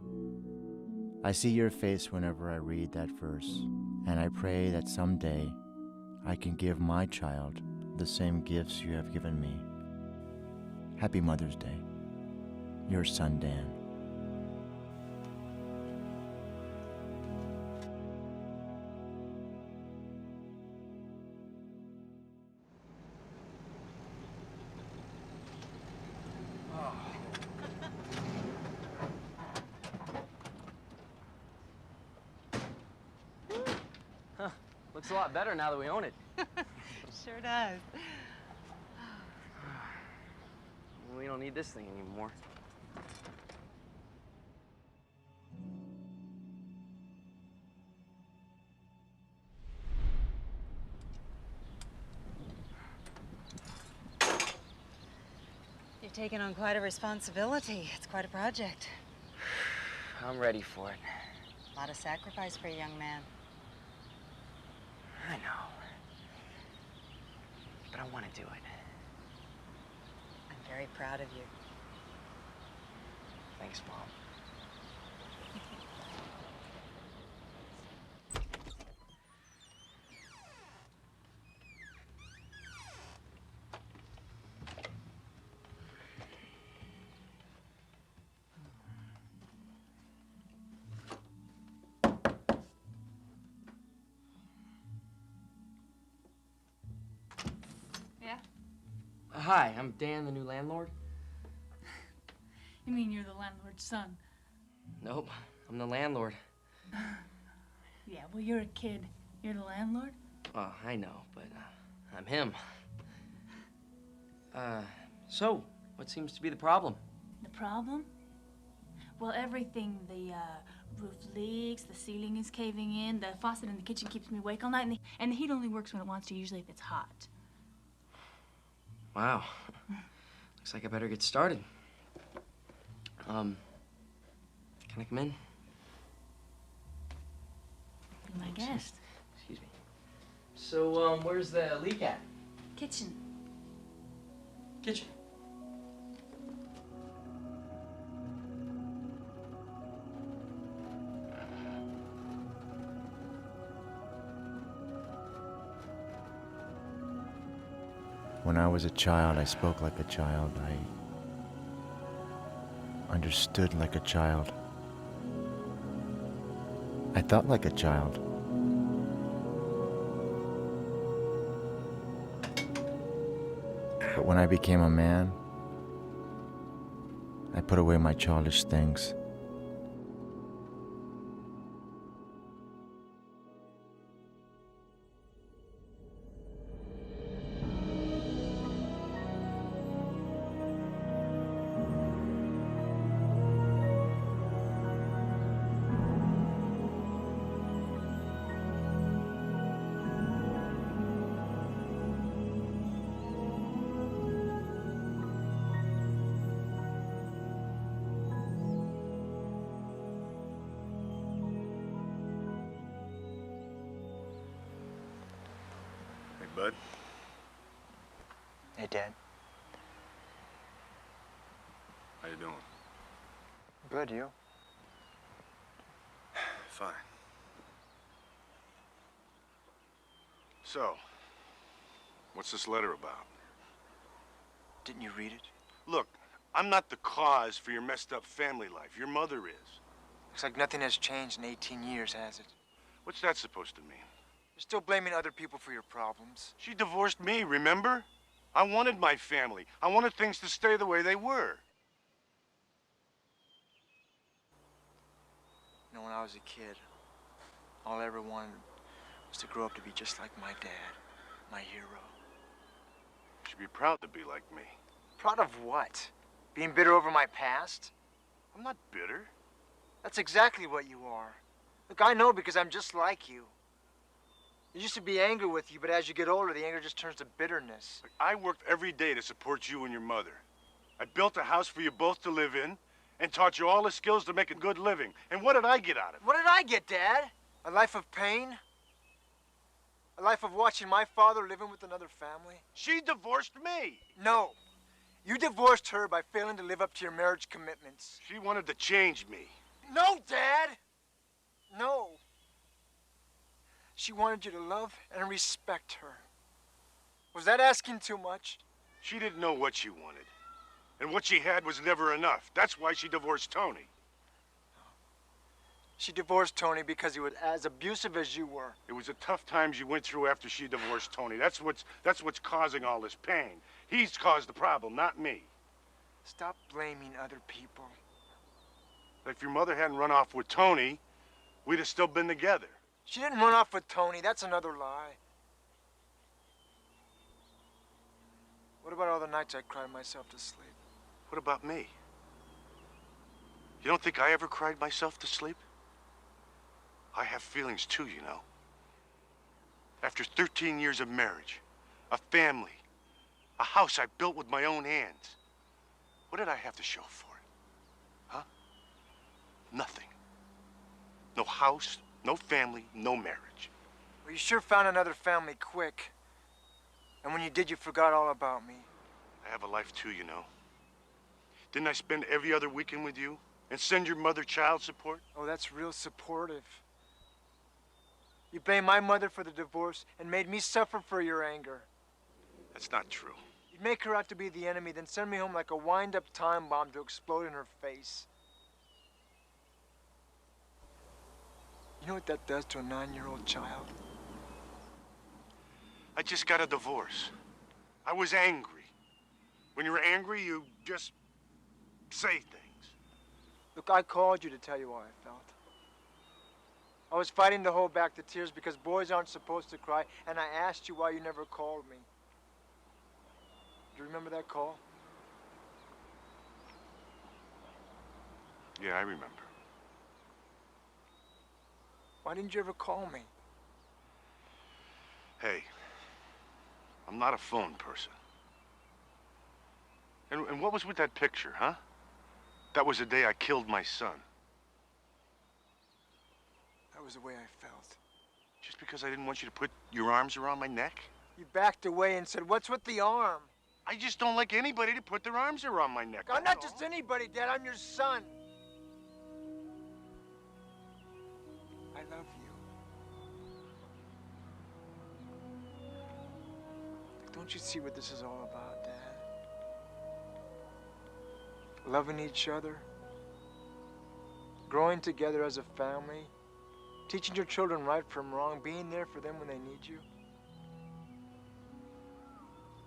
I see your face whenever I read that verse, and I pray that someday I can give my child the same gifts you have given me. Happy Mother's Day. Your son, Dan.
Looks a lot better now that we own it.
Sure does.
We don't need this thing anymore.
You've taken on quite a responsibility. It's quite a project.
I'm ready for it.
A lot of sacrifice for a young man.
I know. But I want to do it.
I'm very proud of you.
Thanks, Mom.
Yeah?
Hi, I'm Dan, the new landlord.
You mean you're the landlord's son?
Nope, I'm the landlord.
Yeah, well, you're a kid. You're the landlord?
Oh, I know, but I'm him. So, what seems to be the problem?
The problem? Well, everything. The roof leaks, the ceiling is caving in, the faucet in the kitchen keeps me awake all night, and the heat only works when it wants to, usually if it's hot.
Wow. Looks like I better get started. Can I come in? So, where's the leak at?
Kitchen.
Kitchen.
When I was a child, I spoke like a child. I understood like a child. I thought like a child. But when I became a man, I put away my childish things.
Hey, bud.
Hey, Dad.
How you doing?
Good, you?
Fine. So, what's this letter about?
Didn't you read it?
Look, I'm not the cause for your messed up family life. Your mother is.
Looks like nothing has changed in 18 years, has it?
What's that supposed to mean?
You're still blaming other people for your problems.
She divorced me, remember? I wanted my family. I wanted things to stay the way they were.
You know, when I was a kid, all I ever wanted was to grow up to be just like my dad, my hero.
You should be proud to be like me.
Proud of what? Being bitter over my past?
I'm not bitter.
That's exactly what you are. Look, I know because I'm just like you. I used to be angry with you, but as you get older, the anger just turns to bitterness.
Look, I worked every day to support you and your mother. I built a house for you both to live in and taught you all the skills to make a good living. And what did I get out of it?
What did I get, Dad? A life of pain? A life of watching my father living with another family?
She divorced me.
No. You divorced her by failing to live up to your marriage commitments.
She wanted to change me.
No, Dad! No. She wanted you to love and respect her. Was that asking too much?
She didn't know what she wanted. And what she had was never enough. That's why she divorced Tony.
She divorced Tony because he was as abusive as you were.
It was the tough times you went through after she divorced Tony. That's what's causing all this pain. He's caused the problem, not me.
Stop blaming other people.
If your mother hadn't run off with Tony, we'd have still been together.
She didn't run off with Tony. That's another lie. What about all the nights I cried myself to sleep?
What about me? You don't think I ever cried myself to sleep? I have feelings too, you know. After 13 years of marriage, a family, a house I built with my own hands, what did I have to show for it? Huh? Nothing. No house, no family, no marriage.
Well, you sure found another family quick. And when you did, you forgot all about me.
I have a life too, you know. Didn't I spend every other weekend with you and send your mother child support?
Oh, that's real supportive. You blamed my mother for the divorce and made me suffer for your anger.
That's not true.
You'd make her out to be the enemy, then send me home like a wind-up time bomb to explode in her face. You know what that does to a 9-year-old child?
I just got a divorce. I was angry. When you're angry, you just say things.
Look, I called you to tell you how I felt. I was fighting to hold back the tears because boys aren't supposed to cry, and I asked you why you never called me. Do you remember that call?
Yeah, I remember.
Why didn't you ever call me?
Hey, I'm not a phone person. And what was with that picture, huh? That was the day I killed my son.
That was the way I felt.
Just because I didn't want you to put your arms around my neck?
You backed away and said, "What's with the arm?"
I just don't like anybody to put their arms around my neck.
I'm not just anybody, Dad. I'm your son. I love you. Don't you see what this is all about, Dad? Loving each other, growing together as a family, teaching your children right from wrong, being there for them when they need you.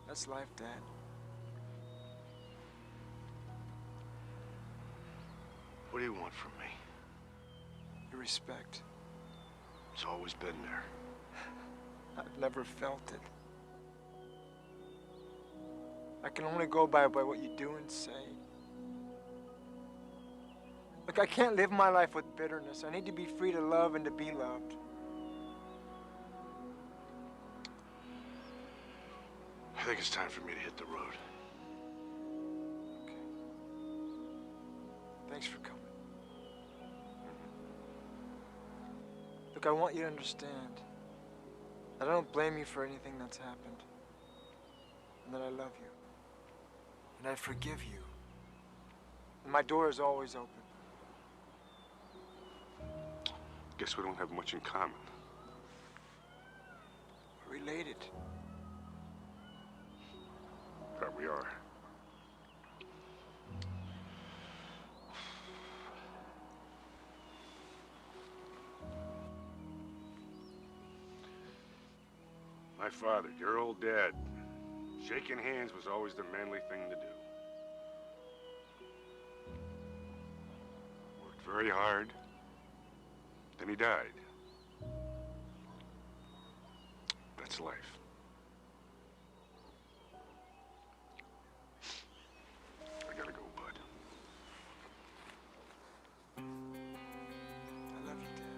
That's life, Dad.
What do you want from me?
Your respect.
It's always been there.
I've never felt it. I can only go by what you do and say. Look, I can't live my life with bitterness. I need to be free to love and to be loved.
I think it's time for me to hit the road.
Okay. Thanks for coming. Look, I want you to understand that I don't blame you for anything that's happened. And that I love you. And I forgive you. And my door is always open.
Guess we don't have much in common.
We're related.
But we are. My father, your old dad, shaking hands was always the manly thing to do. Worked very hard. Then he died. That's life. I gotta go, bud.
I love you, Dad.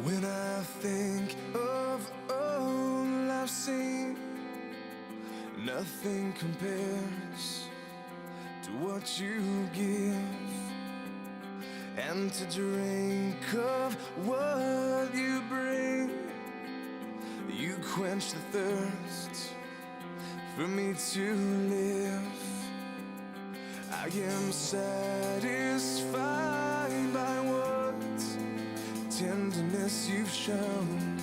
When I think of all I've seen, nothing compares to what you give. And to drink of what you bring, you quench the thirst for me to live. I am satisfied by what tenderness you've shown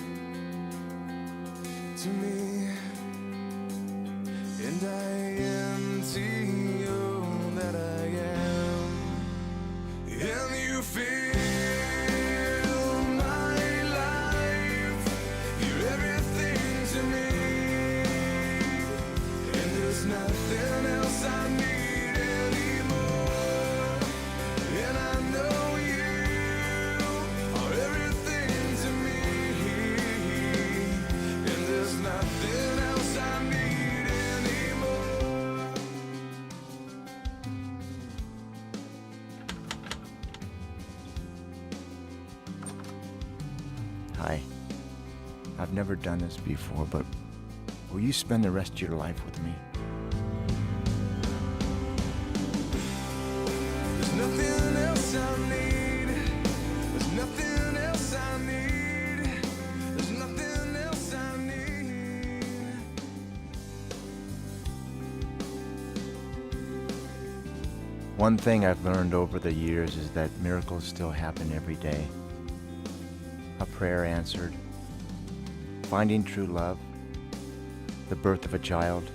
to me. And I empty all that I am, and you fill my life. You're everything to me, and there's nothing else I need anymore. And I know you are everything to me, and there's nothing else I need.
Hi. I've never done this before, but will you spend the rest of your life with me?
There's nothing else I need. There's nothing else I need. There's nothing else I need.
One thing I've learned over the years is that miracles still happen every day. A prayer answered, finding true love, the birth of a child.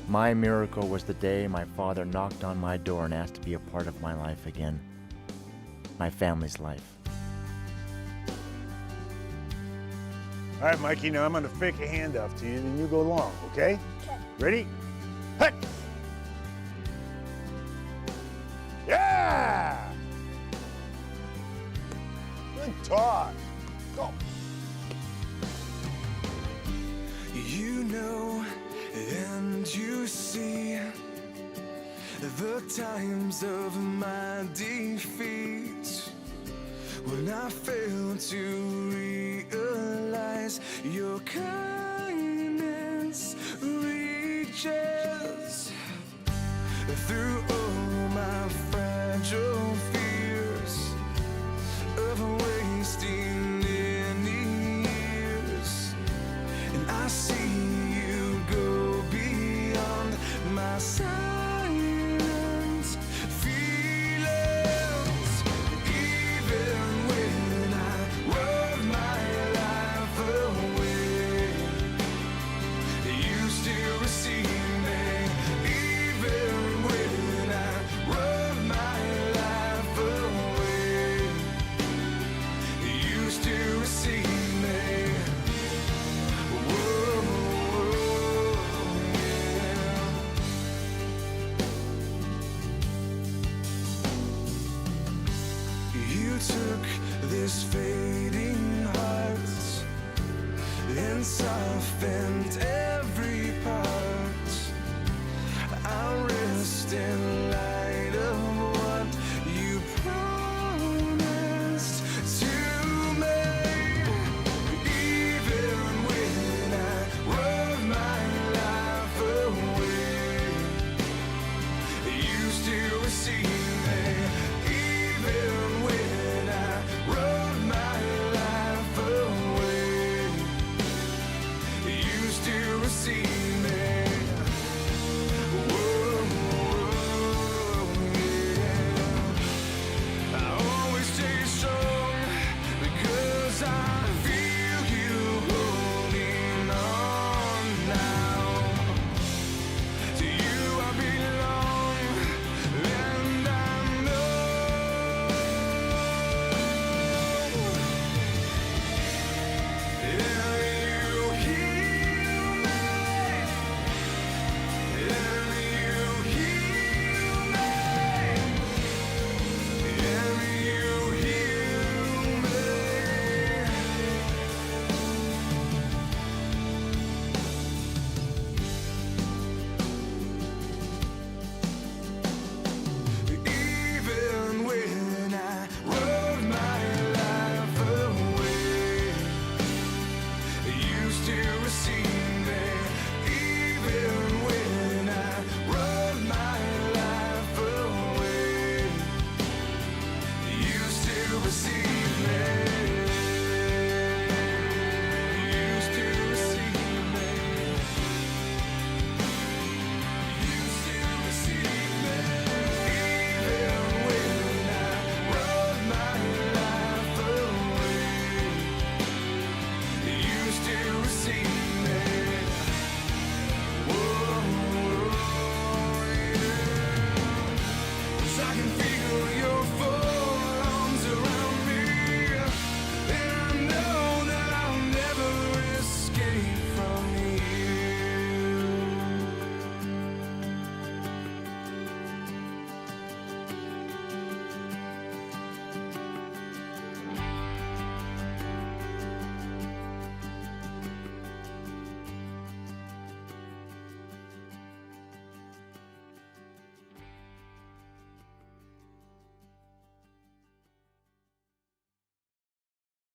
My miracle was the day my father knocked on my door and asked to be a part of my life again, my family's life.
All right, Mikey, now I'm gonna fake a handoff to you, and you go long, okay? Okay. Ready? Hut! Yeah! Good talk. Go.
You know and you see the times of my defeat, when I fail to realize your kindness reaches through all my fragile fears of wasting any years. And I see you go beyond my silent feelings. Even when I rode my life away, you still receive me. Even when I rode my life away, you still receive me. Whoa, yeah. You took this fading heart and softened every part.